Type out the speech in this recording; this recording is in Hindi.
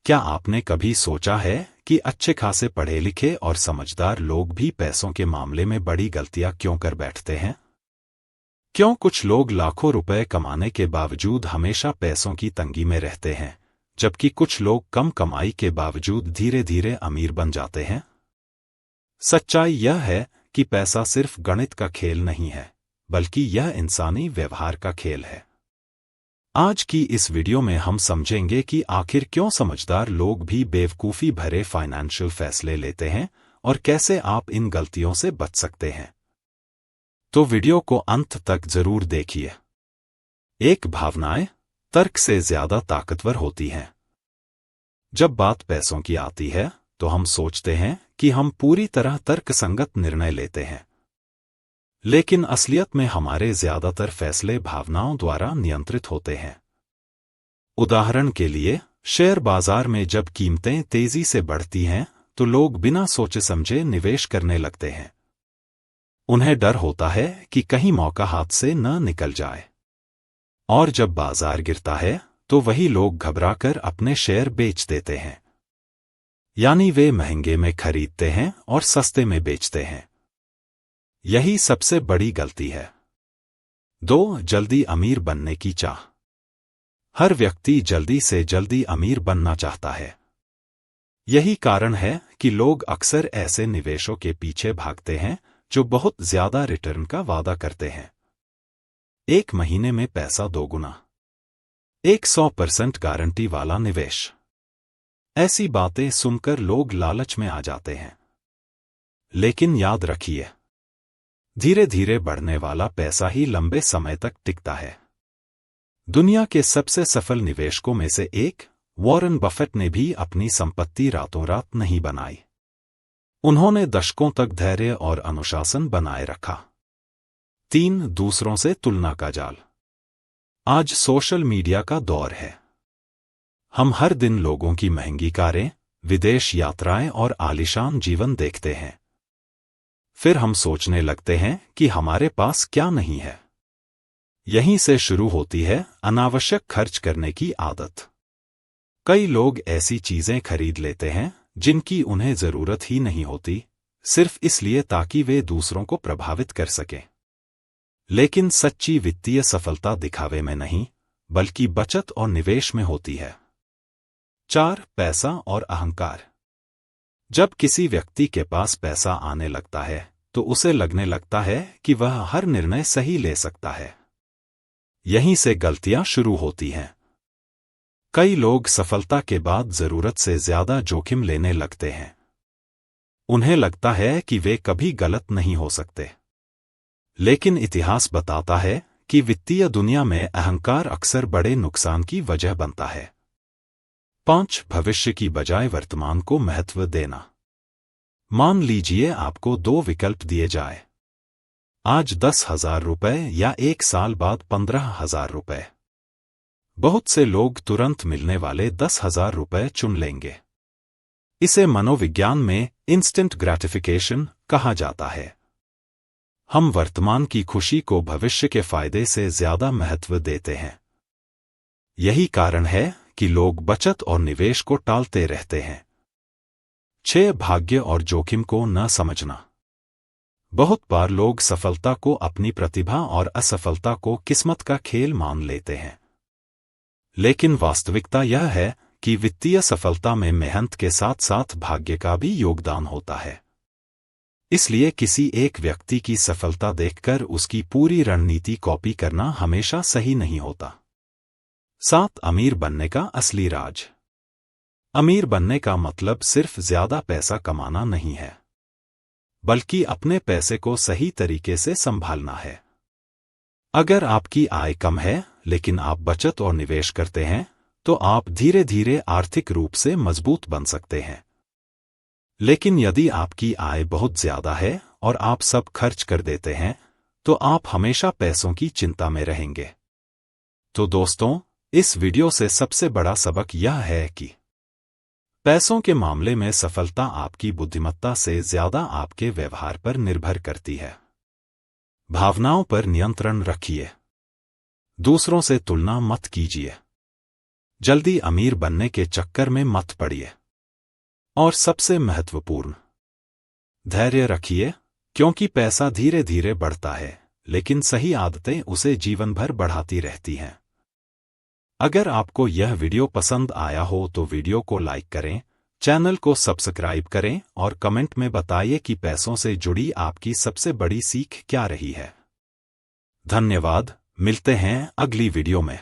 क्या आपने कभी सोचा है कि अच्छे खासे पढ़े लिखे और समझदार लोग भी पैसों के मामले में बड़ी गलतियां क्यों कर बैठते हैं? क्यों कुछ लोग लाखों रुपए कमाने के बावजूद हमेशा पैसों की तंगी में रहते हैं, जबकि कुछ लोग कम कमाई के बावजूद धीरे धीरे अमीर बन जाते हैं? सच्चाई यह है कि पैसा सिर्फ गणित का खेल नहीं है, बल्कि यह इंसानी व्यवहार का खेल है। आज की इस वीडियो में हम समझेंगे कि आखिर क्यों समझदार लोग भी बेवकूफ़ी भरे फाइनेंशियल फैसले लेते हैं और कैसे आप इन गलतियों से बच सकते हैं। तो वीडियो को अंत तक जरूर देखिए। एक भावनाएं तर्क से ज्यादा ताकतवर होती हैं। जब बात पैसों की आती है तो हम सोचते हैं कि हम पूरी तरह तर्कसंगत निर्णय लेते हैं, लेकिन असलियत में हमारे ज्यादातर फैसले भावनाओं द्वारा नियंत्रित होते हैं। उदाहरण के लिए, शेयर बाजार में जब कीमतें तेजी से बढ़ती हैं तो लोग बिना सोचे समझे निवेश करने लगते हैं। उन्हें डर होता है कि कहीं मौका हाथ से न निकल जाए। और जब बाजार गिरता है तो वही लोग घबराकर अपने शेयर बेच देते हैं। यानी वे महंगे में खरीदते हैं और सस्ते में बेचते हैं। यही सबसे बड़ी गलती है। 2. जल्दी अमीर बनने की चाह। हर व्यक्ति जल्दी से जल्दी अमीर बनना चाहता है। यही कारण है कि लोग अक्सर ऐसे निवेशों के पीछे भागते हैं जो बहुत ज्यादा रिटर्न का वादा करते हैं। 1 महीने में पैसा दोगुना, 100% गारंटी वाला निवेश। ऐसी बातें सुनकर लोग लालच में आ जाते हैं। लेकिन याद रखिए, धीरे धीरे बढ़ने वाला पैसा ही लंबे समय तक टिकता है। दुनिया के सबसे सफल निवेशकों में से एक वॉरेन बफेट ने भी अपनी संपत्ति रातों रात नहीं बनाई। उन्होंने दशकों तक धैर्य और अनुशासन बनाए रखा। 3. दूसरों से तुलना का जाल। आज सोशल मीडिया का दौर है। हम हर दिन लोगों की महंगी कारें, विदेश यात्राएं और आलीशान जीवन देखते हैं। फिर हम सोचने लगते हैं कि हमारे पास क्या नहीं है। यहीं से शुरू होती है अनावश्यक खर्च करने की आदत। कई लोग ऐसी चीजें खरीद लेते हैं जिनकी उन्हें जरूरत ही नहीं होती, सिर्फ इसलिए ताकि वे दूसरों को प्रभावित कर सकें। लेकिन सच्ची वित्तीय सफलता दिखावे में नहीं, बल्कि बचत और निवेश में होती है। 4. पैसा और अहंकार। जब किसी व्यक्ति के पास पैसा आने लगता है तो उसे लगने लगता है कि वह हर निर्णय सही ले सकता है। यहीं से गलतियां शुरू होती हैं। कई लोग सफलता के बाद जरूरत से ज्यादा जोखिम लेने लगते हैं। उन्हें लगता है कि वे कभी गलत नहीं हो सकते। लेकिन इतिहास बताता है कि वित्तीय दुनिया में अहंकार अक्सर बड़े नुकसान की वजह बनता है। 5. भविष्य की बजाय वर्तमान को महत्व देना। मान लीजिए आपको 2 विकल्प दिए जाए, आज 10,000 रुपए या 1 साल बाद 15,000 रुपए। बहुत से लोग तुरंत मिलने वाले 10,000 रुपए चुन लेंगे। इसे मनोविज्ञान में इंस्टेंट ग्रेटिफिकेशन कहा जाता है। हम वर्तमान की खुशी को भविष्य के फायदे से ज्यादा महत्व देते हैं। यही कारण है कि लोग बचत और निवेश को टालते रहते हैं। 6. भाग्य और जोखिम को न समझना। बहुत बार लोग सफलता को अपनी प्रतिभा और असफलता को किस्मत का खेल मान लेते हैं। लेकिन वास्तविकता यह है कि वित्तीय सफलता में मेहनत के साथ साथ भाग्य का भी योगदान होता है। इसलिए किसी एक व्यक्ति की सफलता देखकर उसकी पूरी रणनीति कॉपी करना हमेशा सही नहीं होता। 7. अमीर बनने का असली राज। अमीर बनने का मतलब सिर्फ ज्यादा पैसा कमाना नहीं है, बल्कि अपने पैसे को सही तरीके से संभालना है। अगर आपकी आय कम है लेकिन आप बचत और निवेश करते हैं तो आप धीरे धीरे आर्थिक रूप से मजबूत बन सकते हैं। लेकिन यदि आपकी आय बहुत ज्यादा है और आप सब खर्च कर देते हैं तो आप हमेशा पैसों की चिंता में रहेंगे। तो दोस्तों, इस वीडियो से सबसे बड़ा सबक यह है कि पैसों के मामले में सफलता आपकी बुद्धिमत्ता से ज्यादा आपके व्यवहार पर निर्भर करती है। भावनाओं पर नियंत्रण रखिए। दूसरों से तुलना मत कीजिए। जल्दी अमीर बनने के चक्कर में मत पड़िए। और सबसे महत्वपूर्ण, धैर्य रखिए, क्योंकि पैसा धीरे धीरे बढ़ता है, लेकिन सही आदतें उसे जीवन भर बढ़ाती रहती हैं। अगर आपको यह वीडियो पसंद आया हो तो वीडियो को लाइक करें, चैनल को सब्सक्राइब करें और कमेंट में बताइए कि पैसों से जुड़ी आपकी सबसे बड़ी सीख क्या रही है। धन्यवाद, मिलते हैं अगली वीडियो में।